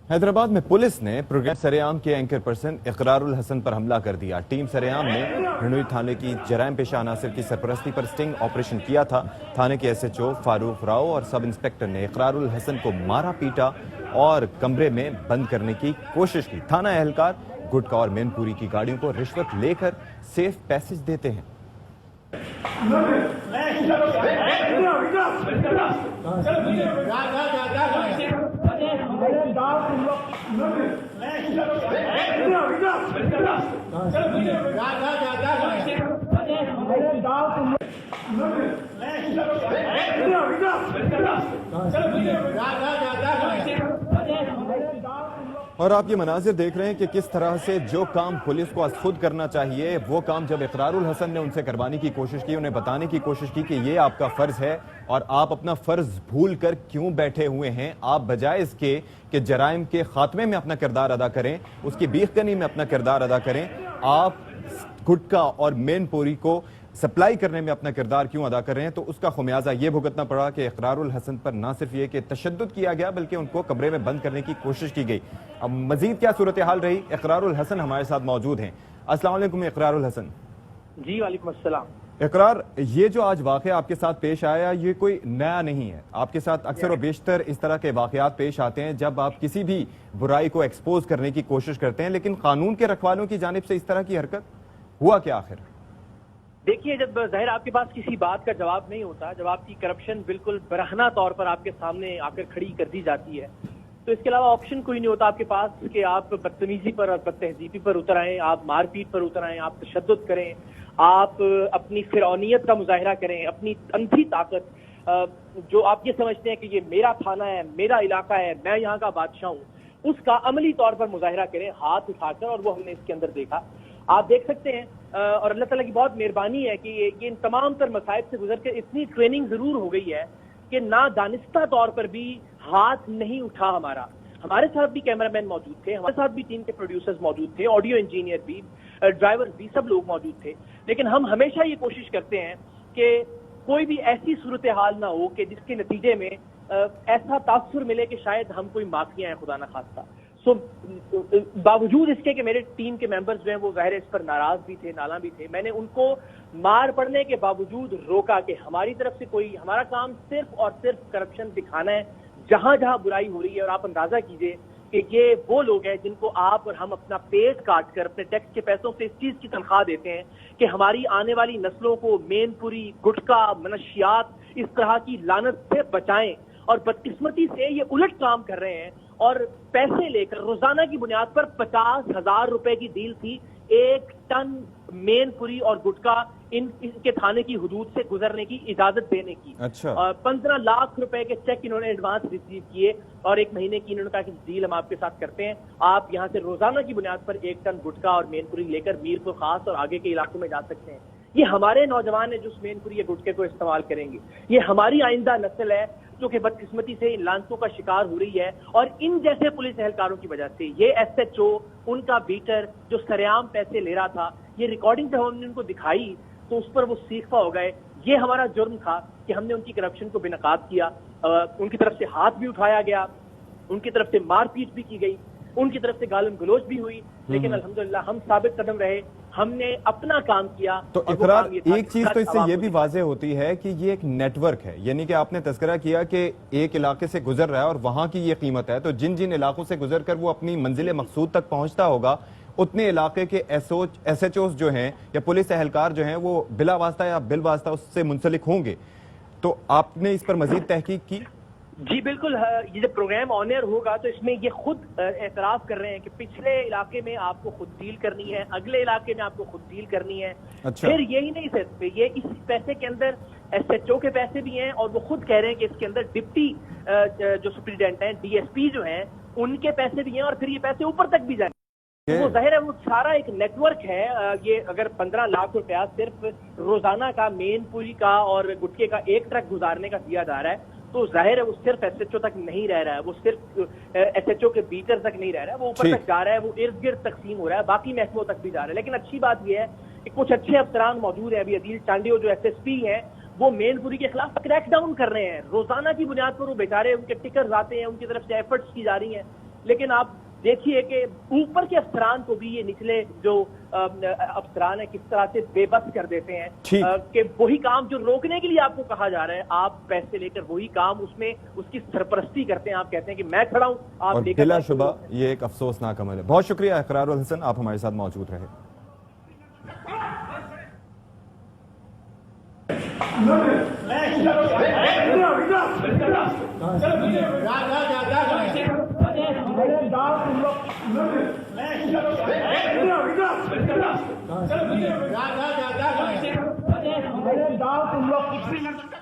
حیدرآباد میں پولیس نے پروگرام سریعام کے اینکر پرسن اقرار الحسن پر حملہ کر دیا۔ ٹیم سریعام نے ہنڈوئی تھانے کی جرائم پیشہ عناصر کی سرپرستی پر سٹنگ آپریشن کیا تھا۔ تھانے کے ایس ایچ او فاروق راؤ اور سب انسپیکٹر نے اقرار الحسن کو مارا پیٹا اور کمرے میں بند کرنے کی کوشش کی۔ تھانہ اہلکار گٹکا اور مین پوری کی گاڑیوں کو رشوت لے کر سیف پیسج دیتے ہیں۔ اور آپ یہ مناظر دیکھ رہے ہیں کہ کس طرح سے جو کام پولیس کو از خود کرنا چاہیے وہ کام جب اقرار الحسن نے ان سے کروانے کی کوشش کی، انہیں بتانے کی کوشش کی کہ یہ آپ کا فرض ہے اور آپ اپنا فرض بھول کر کیوں بیٹھے ہوئے ہیں، آپ بجائے اس کے کہ جرائم کے خاتمے میں اپنا کردار ادا کریں، اس کی بیخ کنی میں اپنا کردار ادا کریں، آپ گٹکا اور مین پوری کو سپلائی کرنے میں اپنا کردار کیوں ادا کر رہے ہیں؟ تو اس کا خمیازہ یہ بھگتنا پڑا کہ اقرار الحسن پر نہ صرف یہ کہ تشدد کیا گیا بلکہ ان کو کمرے میں بند کرنے کی کوشش کی گئی۔ اب مزید کیا صورتحال رہی، اقرار الحسن ہمارے ساتھ موجود ہیں۔ السلام علیکم اقرار الحسن۔ جی وعلیکم السلام۔ اقرار، یہ جو آج واقعہ آپ کے ساتھ پیش آیا یہ کوئی نیا نہیں ہے، آپ کے ساتھ اکثر و بیشتر اس طرح کے واقعات پیش آتے ہیں جب آپ کسی بھی برائی کو ایکسپوز کرنے کی کوشش کرتے ہیں، لیکن قانون کے رکھوالوں کی جانب سے اس طرح کی حرکت ہوا کیا آخر؟ دیکھیے، جب ظاہر آپ کے پاس کسی بات کا جواب نہیں ہوتا، جب آپ کی کرپشن بالکل برہنہ طور پر آپ کے سامنے آ کر کھڑی کر دی جاتی ہے، تو اس کے علاوہ آپشن کوئی نہیں ہوتا آپ کے پاس کہ آپ بدتمیزی پر اور بد تہذیبی پر اتر آئیں، آپ مار پیٹ پر اتر آئیں، آپ تشدد کریں، آپ اپنی فرعونیت کا مظاہرہ کریں، اپنی اندھی طاقت، جو آپ یہ سمجھتے ہیں کہ یہ میرا تھانہ ہے، میرا علاقہ ہے، میں یہاں کا بادشاہ ہوں، اس کا عملی طور پر مظاہرہ کریں ہاتھ اٹھا کر، اور وہ ہم نے اس کے اندر دیکھا۔ آپ دیکھ سکتے ہیں اور اللہ تعالیٰ کی بہت مہربانی ہے کہ یہ ان تمام تر مصائب سے گزر کے اتنی ٹریننگ ضرور ہو گئی ہے کہ نادانستہ طور پر بھی ہاتھ نہیں اٹھا ہمارا۔ ہمارے ساتھ بھی کیمرہ مین موجود تھے، ہمارے ساتھ بھی ٹیم کے پروڈیوسرز موجود تھے، آڈیو انجینئر بھی، ڈرائیور بھی، سب لوگ موجود تھے، لیکن ہم ہمیشہ یہ کوشش کرتے ہیں کہ کوئی بھی ایسی صورتحال نہ ہو کہ جس کے نتیجے میں ایسا تاثر ملے کہ شاید ہم کوئی مافیا ہیں خدا نہ خواستہ۔ باوجود اس کے کہ میرے ٹیم کے ممبرز جو ہیں وہ ظاہر اس پر ناراض بھی تھے، نالاں بھی تھے، میں نے ان کو مار پڑنے کے باوجود روکا کہ ہماری طرف سے ہمارا کام صرف اور صرف کرپشن دکھانا ہے جہاں جہاں برائی ہو رہی ہے۔ اور آپ اندازہ کیجئے کہ یہ وہ لوگ ہیں جن کو آپ اور ہم اپنا پیٹ کاٹ کر اپنے ٹیکس کے پیسوں سے اس چیز کی تنخواہ دیتے ہیں کہ ہماری آنے والی نسلوں کو مین پوری، گٹکا، منشیات، اس طرح کی لعنت سے بچائیں، اور بدقسمتی سے یہ الٹ کام کر رہے ہیں اور پیسے لے کر روزانہ کی بنیاد پر 50,000 روپے کی ڈیل تھی 1 ٹن مین پوری اور گٹکا ان کے تھانے کی حدود سے گزرنے کی اجازت دینے کی۔ 15 لاکھ روپے کے چیک انہوں نے ایڈوانس ریسیو کیے اور 1 مہینے کی انہوں نے کہا کہ ڈیل ہم آپ کے ساتھ کرتے ہیں، آپ یہاں سے روزانہ کی بنیاد پر 1 ٹن گٹکا اور مین پوری لے کر میرپور خاص اور آگے کے علاقوں میں جا سکتے ہیں۔ یہ ہمارے نوجوان ہیں جو اس مین پوری یا گٹکے کو استعمال کریں گے، یہ ہماری آئندہ نسل ہے جو کہ بدقسمتی سے ان لانتوں کا شکار ہو رہی ہے، اور ان جیسے پولیس اہلکاروں کی وجہ سے یہ ایس ایچ او، ان کا بیٹر جو سریعام پیسے لے رہا تھا، یہ ریکارڈنگ جب ہم نے ان کو دکھائی تو اس پر وہ سیکھا ہو گئے۔ یہ ہمارا جرم تھا کہ ہم نے ان کی کرپشن کو بے نقاب کیا، ان کی طرف سے ہاتھ بھی اٹھایا گیا، ان کی طرف سے مار پیٹ بھی کی گئی، ان کی طرف سے گالم گلوچ بھی ہوئی، لیکن الحمدللہ ہم ثابت قدم رہے، ہم نے اپنا کام کیا۔ تو اقرار، ایک چیز تو اس سے یہ بھی واضح ہوتی ہے کہ یہ ایک نیٹ ورک ہے، یعنی کہ آپ نے تذکرہ کیا کہ ایک علاقے سے گزر رہا ہے اور وہاں کی یہ قیمت ہے، تو جن جن علاقوں سے گزر کر وہ اپنی منزل مقصود تک پہنچتا ہوگا اتنے علاقے کے ایس ایچ اوز جو ہیں یا پولیس اہلکار جو ہیں وہ بلا واسطہ یا بال واسطہ اس سے منسلک ہوں گے۔ تو آپ نے اس پر مزید تحقیق کی؟ جی بالکل، یہ جب پروگرام آن ایئر ہوگا تو اس میں یہ خود اعتراف کر رہے ہیں کہ پچھلے علاقے میں آپ کو خود ڈیل کرنی ہے، اگلے علاقے میں آپ کو خود ڈیل کرنی ہے۔ پھر یہی نہیں صرف یہ اس پیسے کے اندر ایس ایچ او کے پیسے بھی ہیں، اور وہ خود کہہ رہے ہیں کہ اس کے اندر ڈپٹی جو سپرنٹینڈنٹ ہیں، ڈی ایس پی جو ہیں، ان کے پیسے بھی ہیں، اور پھر یہ پیسے اوپر تک بھی جائیں گے۔ وہ ظاہر ہے وہ سارا ایک نیٹ ورک ہے۔ یہ اگر 15 لاکھ روپیہ صرف روزانہ کا مین پوری کا اور گٹکے کا 1 ٹرک گزارنے کا دیا جا رہا ہے، تو ظاہر ہے وہ صرف ایس ایچ او تک نہیں رہ رہا ہے، وہ صرف ایس ایچ او کے بیٹر تک نہیں رہ رہا ہے، وہ اوپر تک جا رہا ہے، وہ ارد گرد تقسیم ہو رہا ہے، باقی محکموں تک بھی جا رہا ہے۔ لیکن اچھی بات یہ ہے کہ کچھ اچھے افسران موجود ہیں، ابھی عدیل چانڈیو جو ایس ایس پی ہیں وہ مین پوری کے خلاف کریک ڈاؤن کر رہے ہیں، روزانہ کی بنیاد پر وہ بیچارے ان کے ٹکرز آتے ہیں، ان کی طرف سے ایفرٹس کی جا رہی ہیں، لیکن آپ دیکھیے کہ اوپر کے افسران کو بھی یہ نچلے جو افسران ہیں کس طرح سے بے بس کر دیتے ہیں کہ وہی کام جو روکنے کے لیے آپ کو کہا جا رہا ہے آپ پیسے لے کر وہی کام اس میں اس کی سرپرستی کرتے ہیں. آپ کہتے ہیں کہ میں کھڑا ہوں, آپ لے کر. بلا شبہ یہ ایک افسوسناک عمل ہے. بہت شکریہ اقرار الحسن, آپ ہمارے ساتھ موجود رہے. تم لوگ